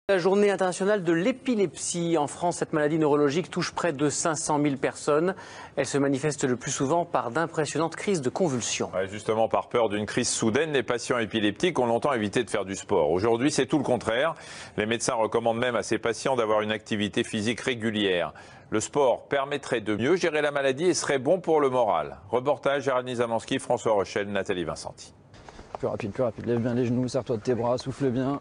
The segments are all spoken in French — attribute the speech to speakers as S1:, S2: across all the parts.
S1: La journée internationale de l'épilepsie. En France, cette maladie neurologique touche près de 500 000 personnes. Elle se manifeste le plus souvent par d'impressionnantes crises de convulsions.
S2: Ouais, justement, par peur d'une crise soudaine, les patients épileptiques ont longtemps évité de faire du sport. Aujourd'hui, c'est tout le contraire. Les médecins recommandent même à ces patients d'avoir une activité physique régulière. Le sport permettrait de mieux gérer la maladie et serait bon pour le moral. Reportage Gérald Nizamanski, François Rochelle, Nathalie Vincenti.
S3: Plus rapide, lève bien les genoux, serre-toi de tes bras, souffle bien.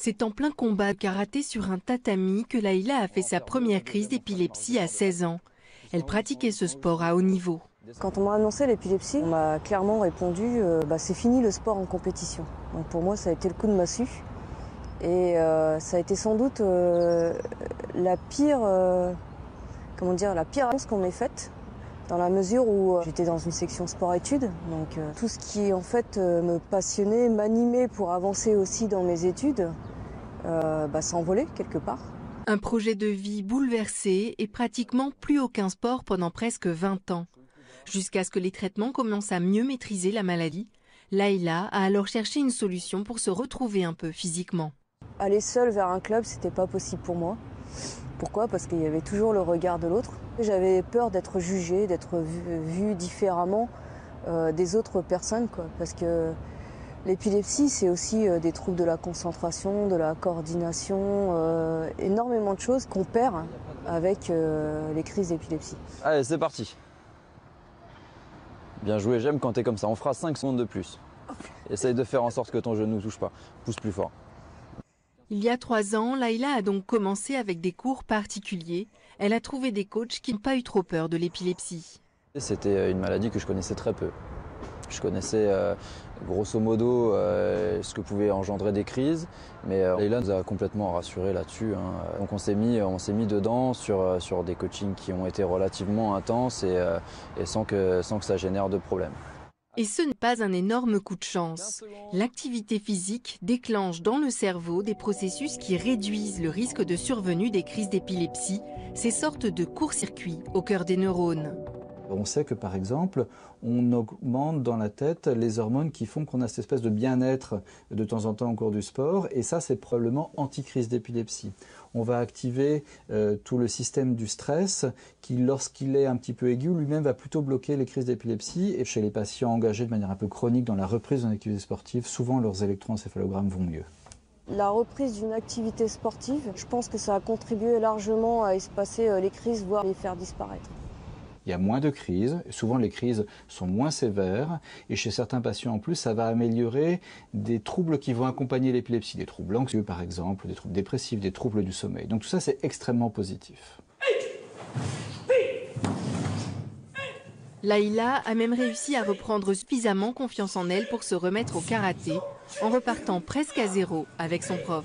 S4: C'est en plein combat de karaté sur un tatami que Laïla a fait sa première crise d'épilepsie à 16 ans. Elle pratiquait ce sport à haut niveau.
S5: Quand on m'a annoncé l'épilepsie, on m'a clairement répondu c'est fini le sport en compétition. Donc pour moi, ça a été le coup de massue. Et ça a été sans doute la pire annonce qu'on m'ait faite, dans la mesure où j'étais dans une section sport-études. Donc tout ce qui en fait me passionnait, m'animait pour avancer aussi dans mes études, s'envolait quelque part.
S4: Un projet de vie bouleversé et pratiquement plus aucun sport pendant presque 20 ans. Jusqu'à ce que les traitements commencent à mieux maîtriser la maladie, Laïla a alors cherché une solution pour se retrouver un peu physiquement.
S5: Aller seule vers un club, c'était pas possible pour moi. Pourquoi? Parce qu'il y avait toujours le regard de l'autre. J'avais peur d'être jugée, d'être vue différemment des autres personnes, quoi. Parce que l'épilepsie, c'est aussi des troubles de la concentration, de la coordination, énormément de choses qu'on perd avec les crises d'épilepsie.
S3: Allez, c'est parti. Bien joué, j'aime quand t'es comme ça. On fera 5 secondes de plus. Essaye de faire en sorte que ton genou ne touche pas. Pousse plus fort.
S4: Il y a 3 ans, Laïla a donc commencé avec des cours particuliers. Elle a trouvé des coachs qui n'ont pas eu trop peur de l'épilepsie.
S3: C'était une maladie que je connaissais très peu. Je connaissais grosso modo ce que pouvaient engendrer des crises, mais Laïla nous a complètement rassurés là-dessus. Donc on s'est mis dedans sur des coachings qui ont été relativement intenses et sans que ça génère de problème.
S4: Et ce n'est pas un énorme coup de chance. L'activité physique déclenche dans le cerveau des processus qui réduisent le risque de survenue des crises d'épilepsie, ces sortes de court-circuits au cœur des neurones.
S6: On sait que par exemple, on augmente dans la tête les hormones qui font qu'on a cette espèce de bien-être de temps en temps au cours du sport, et ça c'est probablement anti-crise d'épilepsie. On va activer tout le système du stress qui, lorsqu'il est un petit peu aigu, lui-même va plutôt bloquer les crises d'épilepsie. Et chez les patients engagés de manière un peu chronique dans la reprise d'une activité sportive, souvent leurs électroencéphalogrammes vont mieux.
S5: La reprise d'une activité sportive, je pense que ça a contribué largement à espacer les crises, voire les faire disparaître.
S6: Il y a moins de crises, souvent les crises sont moins sévères, et chez certains patients en plus, ça va améliorer des troubles qui vont accompagner l'épilepsie, des troubles anxieux par exemple, des troubles dépressifs, des troubles du sommeil. Donc tout ça c'est extrêmement positif.
S4: Laïla a même réussi à reprendre suffisamment confiance en elle pour se remettre au karaté, en repartant presque à zéro avec son prof.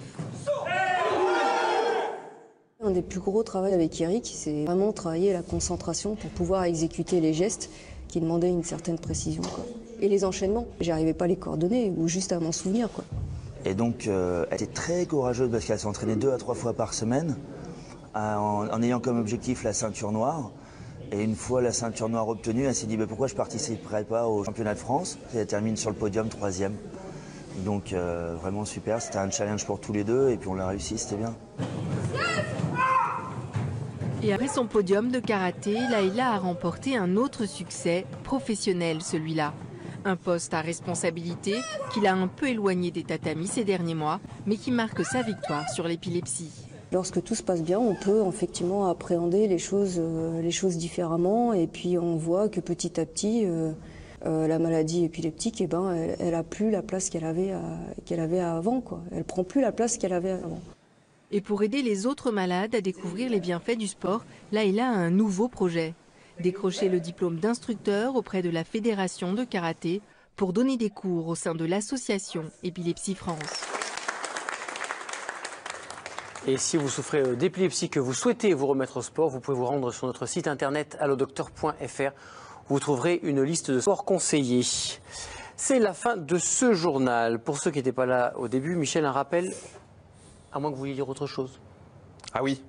S5: Un des plus gros travaux avec Eric, c'est vraiment travailler la concentration pour pouvoir exécuter les gestes qui demandaient une certaine précision, quoi. Et les enchaînements, j'arrivais pas à les coordonner ou juste à m'en souvenir, quoi.
S7: Et donc elle était très courageuse parce qu'elle s'entraînait 2 à 3 fois par semaine en ayant comme objectif la ceinture noire. Et une fois la ceinture noire obtenue, elle s'est dit pourquoi je participerais pas au championnat de France. Et elle termine sur le podium 3e. Donc vraiment super, c'était un challenge pour tous les deux et puis on l'a réussi, c'était bien.
S4: Et après son podium de karaté, Laïla a remporté un autre succès, professionnel celui-là. Un poste à responsabilité qui l'a un peu éloigné des tatamis ces derniers mois, mais qui marque sa victoire sur l'épilepsie.
S5: Lorsque tout se passe bien, on peut effectivement appréhender les choses différemment, et puis on voit que petit à petit, la maladie épileptique, elle a plus la place qu'elle avait avant, quoi. Elle prend plus la place qu'elle avait avant.
S4: Et pour aider les autres malades à découvrir les bienfaits du sport, Laïla a un nouveau projet. Décrocher le diplôme d'instructeur auprès de la Fédération de karaté pour donner des cours au sein de l'association Épilepsie France.
S1: Et si vous souffrez d'épilepsie, que vous souhaitez vous remettre au sport, vous pouvez vous rendre sur notre site internet allodocteur.fr. Vous trouverez une liste de sports conseillés. C'est la fin de ce journal. Pour ceux qui n'étaient pas là au début, Michel, un rappel, à moins que vous vouliez dire autre chose.
S2: Ah oui.